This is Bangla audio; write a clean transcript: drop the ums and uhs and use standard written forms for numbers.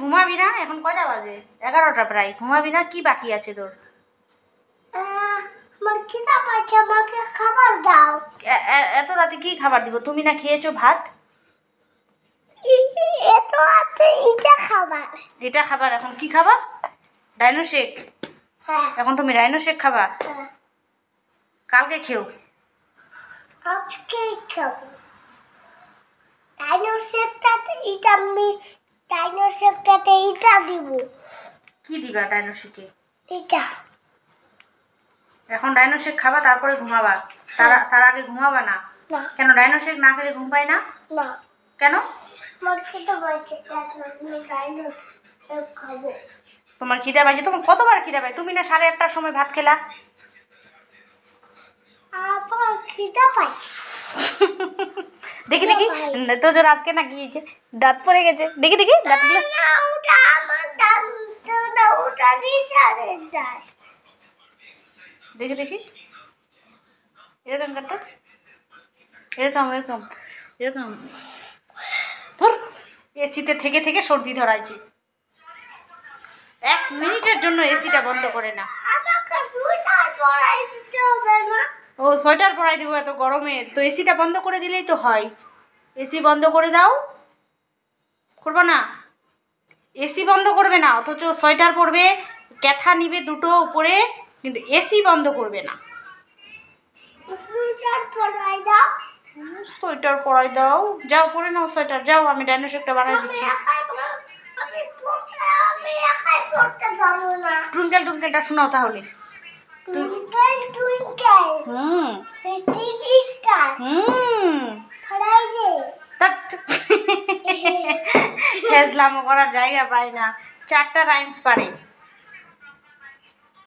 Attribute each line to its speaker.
Speaker 1: ঘুমাবি না? এখন কয়টা বাজে? 11টা প্রায়। ঘুমাবি না? কি বাকি আছে তোর?
Speaker 2: আমার খিদা পাচ্ছে, আমাকে খাবার দাও।
Speaker 1: এত রাতে কি খাবার দিব? তুমি না খেয়েছো ভাত?
Speaker 2: এত রাতে এটা খাবার?
Speaker 1: এটা খাবার? এখন কি খাবার? Dino shake?
Speaker 2: হ্যাঁ।
Speaker 1: এখন তুমি ডাইনো শেক খাবা?
Speaker 2: হ্যাঁ।
Speaker 1: কালকে খেও।
Speaker 2: আজকে খাবো। ডাইনো শেকটাতে এটা আমি ডাইনো শেকটাতে এটা দিব।
Speaker 1: কি দিবা ডাইনো শেকে?
Speaker 2: এটা।
Speaker 1: এখন ডাইনো শেক খাবা, তারপরে ঘুমাবা? তার আগে ঘুমাবা না?
Speaker 2: না।
Speaker 1: কেন? ডাইনো শেক না খেলে ঘুম পায় না?
Speaker 2: না।
Speaker 1: কেন?
Speaker 2: আমার খিদা পাচ্ছে, আমি ডাইনো শেক খাবো।
Speaker 1: তোমার খিদা পাইছে? তোমার কতবার খিদা পায়? তুমি না 8:30টার সময় ভাত খেলা?
Speaker 2: আমার খিদা পাচ্ছে।
Speaker 1: দেখি দেখি তো জোর আজকে না গিয়েছে, দাঁত পড়ে গেছে। দেখি দেখি দাঁতগুলো।
Speaker 2: না, ওটা আমার দাঁত না, ওটা নিশানে যায়।
Speaker 1: দেখি দেখি, এরকম করতে, এরকম এরকম এরকম। এসিতে থেকে থেকে সর্দি ধরাইছে। 1 মিনিটের জন্য এসিটা বন্ধ করে না।
Speaker 2: আমাকে সোয়েটার পরাই দিতে হবে না?
Speaker 1: ও সোয়েটার পরাই দেবো এত গরমের? তো এসিটা বন্ধ করে দিলেই তো হয়। এসি বন্ধ করে দাও। করবো না? এসি বন্ধ করবে না, অথচ সোয়েটার পরবে, ক্যাথা নিবে দুটো উপরে, কিন্তু এসি বন্ধ করবে না।
Speaker 2: সোয়েটার পরাই দাও।
Speaker 1: সোয়েটার পরাই দাও। যাও পরে নাও সোয়েটার, যাও। আমি ডাইনো শেকটা বানাই দিচ্ছি।
Speaker 2: আমি একাই পড়তে পারবো না।
Speaker 1: টুইঙ্কেল টুইঙ্কেলটা শোনাও তাহলে।
Speaker 2: টুইঙ্কেল টুইঙ্কেল লিটল স্টার পরাই দে।
Speaker 1: ফেজলামো করার জায়গা পায় না। 4টা রাইমস পারে।